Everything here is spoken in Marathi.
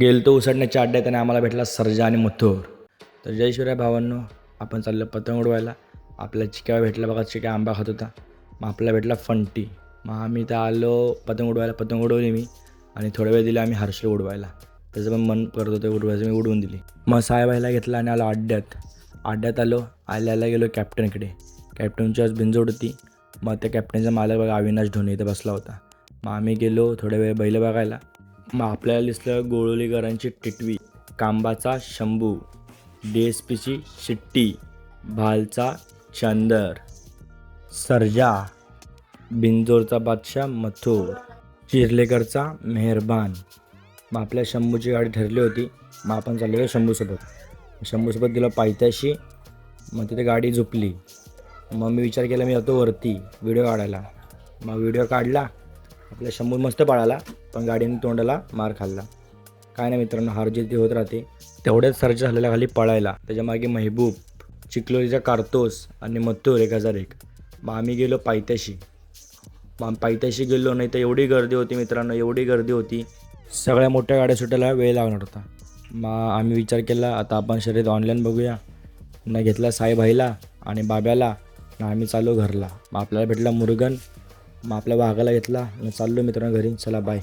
गेलतो उसडण्याच्या अड्ड्यात आणि आम्हाला भेटला सर्जा आणि मथुर. तर जय शिवराय भावांनो, आपण चाललो पतंग उडवायला. आपल्या चिक्या भेटला बघा, चिक्या आंबा खात होता. मग आपल्याला भेटला फंटी. मग आम्ही तर आलो पतंग उडवायला. पतंग उडवली मी आणि थोडा वेळ दिला आम्ही हर्षला उडवायला. त्याचं पण मन करत होतं उडवायचं, मी उडवून दिली. मग साहेबाईला घेतला आणि आलो अड्ड्यात आलो. आल्याला गेलो कॅप्टनकडे. कॅप्टनची आज बिनजोड होती. मग त्या कॅप्टनचा मालक बघा अविनाश ढोणे इथं बसला होता. मग आम्ही गेलो थोड्या वेळ बैल बघायला. मग आपल्याला दिसलं गोळोलीकरांची टिटवी, कांबाचा शंभू, DSPची शिट्टी, भालचा चंदर, सर्जा, बिंजोरचा बादशाह मथुर, चिर्लेकरचा मेहरबान. मग आपल्या शंभूची गाडी ठरली होती. मग आपण चाललेलो शंभूसोबत गेलो पायथ्याशी. मग तिथे गाडी झोपली. मग मी विचार केला मी जातो वरती व्हिडिओ काढायला. मग व्हिडिओ काढला. आपल्या शंभू मस्त पळाला, पण गाडीने तोंडाला मार खाल्ला. काय नाही मित्रांनो, हारजीत होत राहते. तेवढ्याच सर्च झालेला खाली पळायला. त्याच्यामागे महबूब, चिखलोलीचा कार्तोस आणि मथुर 1001. मग आम्ही गेलो पायथ्याशी. मग पायथ्याशी गेलो, नाही तर एवढी गर्दी होती मित्रांनो, एवढी गर्दी होती. सगळ्या मोठ्या गाड्या सुटायला वेळ लागणार होता. मग आम्ही विचार केला आता आपण शर्यत ऑनलाईन बघूया. न घेतला साहेबाईला आणि बाब्याला. आम्ही चाललो घरला. मग आपल्याला भेटला मुरगन. मग आपल्या वाघाला घेतला आणि चाललो मित्रांनो घरी. चला बाय.